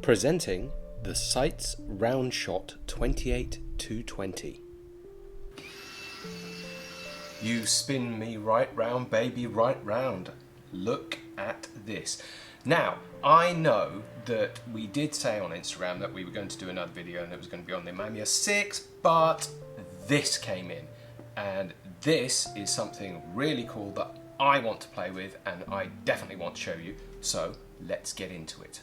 Presenting the Seitz Roundshot 28-220. You spin me right round, baby, right round. Look at this. Now, I know that we did say on Instagram that we were going to do another video and it was going to be on the Mamiya 6, but this came in. And this is something really cool that I want to play with and I definitely want to show you. So let's get into it.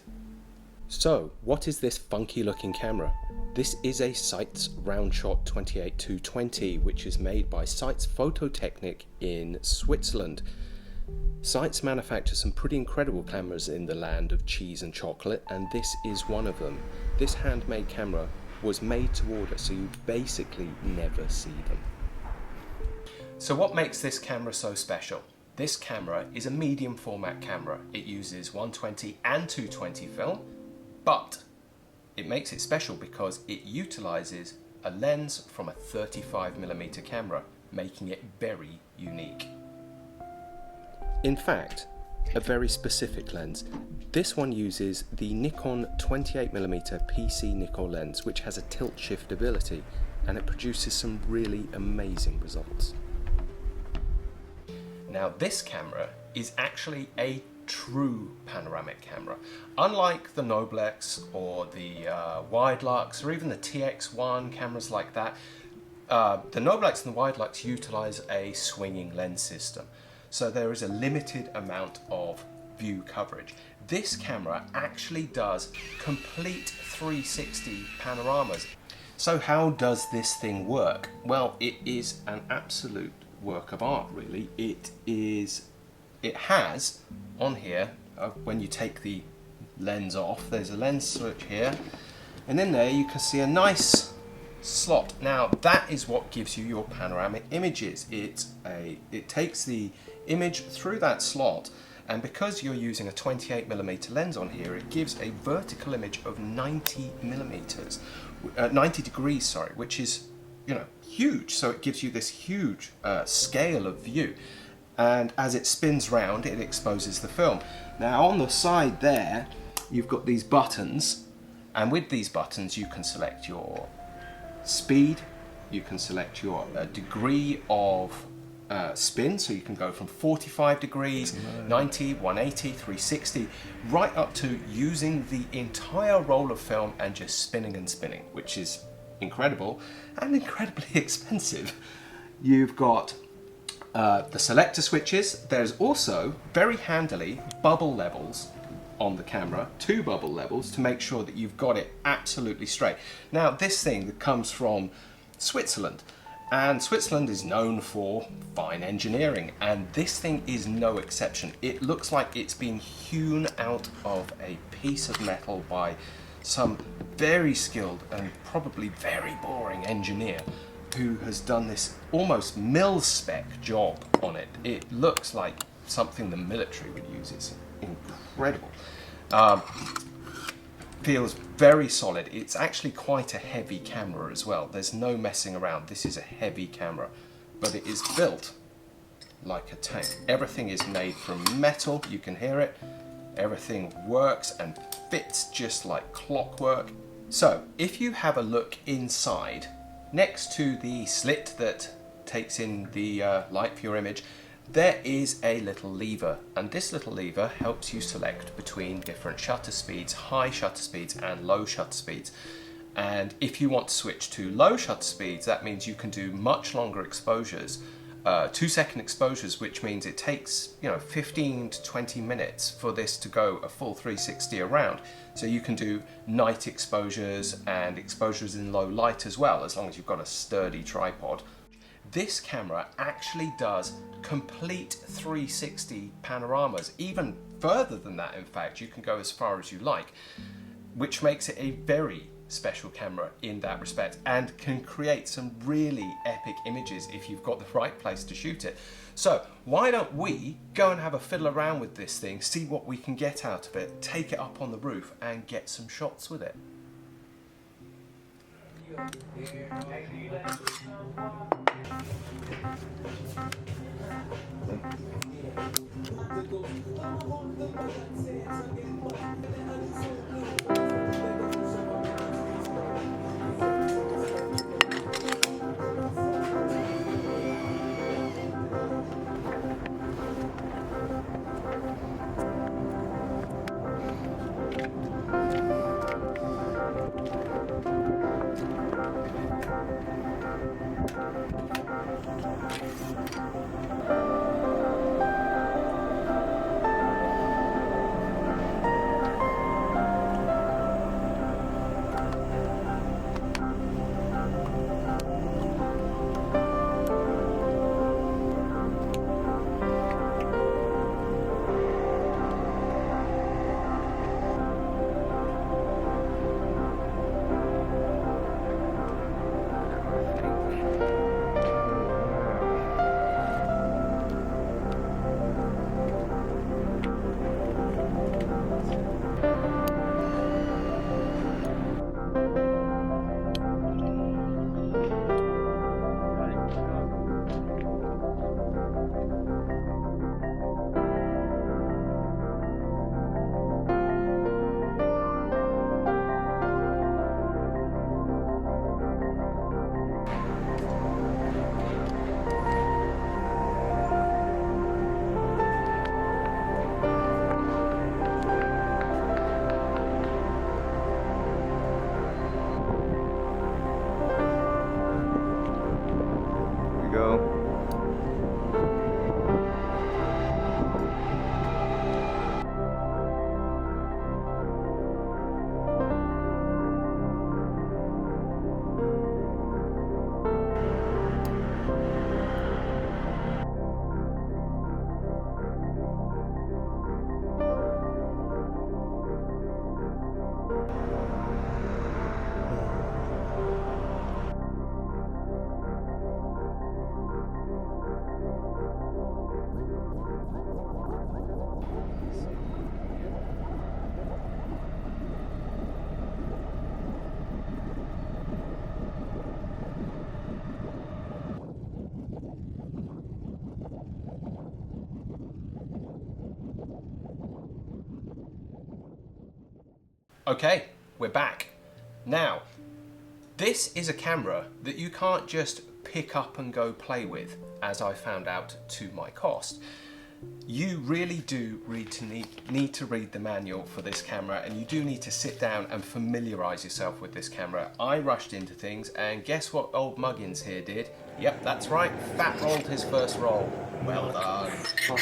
So, what is this funky looking camera? This is a Seitz Roundshot 28-220, which is made by Seitz Phototechnik in Switzerland. Seitz manufactures some pretty incredible cameras in the land of cheese and chocolate, and this is one of them. This handmade camera was made to order, so you basically never see them. So what makes this camera so special? This camera is a medium format camera. It uses 120 and 220 film. But it makes it special because it utilizes a lens from a 35mm camera, making it very unique. In fact, a very specific lens. This one uses the Nikon 28mm PC Nikon lens, which has a tilt shift ability, and it produces some really amazing results. Now, this camera is actually a true panoramic camera. Unlike the Noblex or the Widelux or even the TX1 cameras like that, the Noblex and the Widelux utilize a swinging lens system. So there is a limited amount of view coverage. This camera actually does complete 360 panoramas. So how does this thing work? Well, it is an absolute work of art, really. It has on here, when you take the lens off, there's a lens switch here, and in there you can see a nice slot. Now that is what gives you your panoramic images. It takes the image through that slot, and because you're using a 28mm lens on here, it gives a vertical image of 90 degrees, sorry, which is, you know, huge. So it gives you this huge scale of view. And as it spins round, it exposes the film. Now on the side there, you've got these buttons, and with these buttons you can select your speed, you can select your degree of spin, so you can go from 45 degrees, 90, 180, 360, right up to using the entire roll of film and just spinning and spinning, which is incredible and incredibly expensive. You've got the selector switches. There's also, very handily, bubble levels on the camera, 2 bubble levels, to make sure that you've got it absolutely straight. Now this thing comes from Switzerland, and Switzerland is known for fine engineering, and this thing is no exception. It looks like it's been hewn out of a piece of metal by some very skilled and probably very boring engineer who has done this almost mil-spec job on it. It looks like something the military would use. It's incredible. Feels very solid. It's actually quite a heavy camera as well. There's no messing around. This is a heavy camera, but it is built like a tank. Everything is made from metal. You can hear it. Everything works and fits just like clockwork. So if you have a look inside, next to the slit that takes in the light for your image, there is a little lever, and this little lever helps you select between different shutter speeds, high shutter speeds and low shutter speeds. And if you want to switch to low shutter speeds, that means you can do much longer exposures, 2-second exposures, which means it takes, you know, 15 to 20 minutes for this to go a full 360 around. So you can do night exposures and exposures in low light as well, as long as you've got a sturdy tripod. This camera actually does complete 360 panoramas, even further than that. In fact, you can go as far as you like, which makes it a very special camera in that respect, and can create some really epic images if you've got the right place to shoot it. So why don't we go and have a fiddle around with this thing, see what we can get out of it, take it up on the roof and get some shots with it. Okay, we're back. Now, this is a camera that you can't just pick up and go play with, as I found out to my cost. You really do need to read the manual for this camera, and you do need to sit down and familiarise yourself with this camera. I rushed into things, and guess what old Muggins here did? Yep, that's right, fat rolled his first roll. Well done.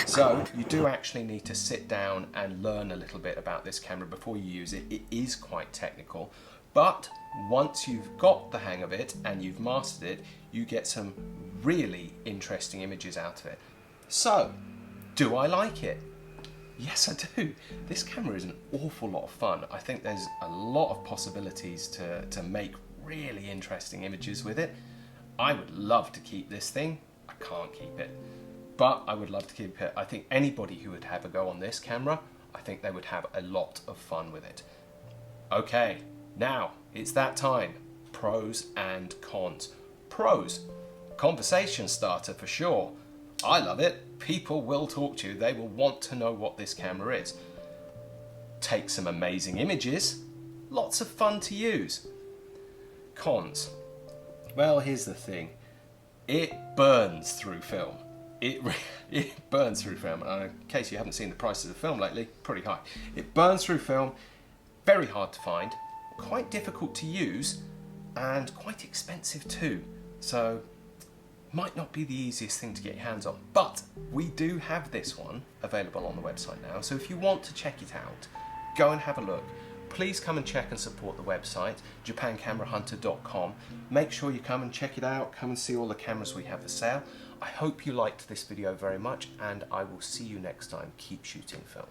So you do actually need to sit down and learn a little bit about this camera before you use it. It is quite technical, but once you've got the hang of it and you've mastered it, you get some really interesting images out of it. So, do I like it? Yes, I do. This camera is an awful lot of fun. I think there's a lot of possibilities to make really interesting images with it. I would love to keep this thing. I can't keep it, but I would love to keep it. I think anybody who would have a go on this camera, I think they would have a lot of fun with it. Okay, now it's that time. Pros and cons. Pros, conversation starter for sure. I love it. People will talk to you. They will want to know what this camera is. Take some amazing images. Lots of fun to use. Cons. Well, here's the thing. It burns through film. It burns through film. And in case you haven't seen the prices of film lately, pretty high. It burns through film. Very hard to find. Quite difficult to use. And quite expensive too. So, might not be the easiest thing to get your hands on, but we do have this one available on the website now, so if you want to check it out, go and have a look. Please come and check and support the website, japancamera.hunter.com. Make sure you come and check it out, come and see all the cameras we have for sale. I hope you liked this video very much, and I will see you next time. Keep shooting film.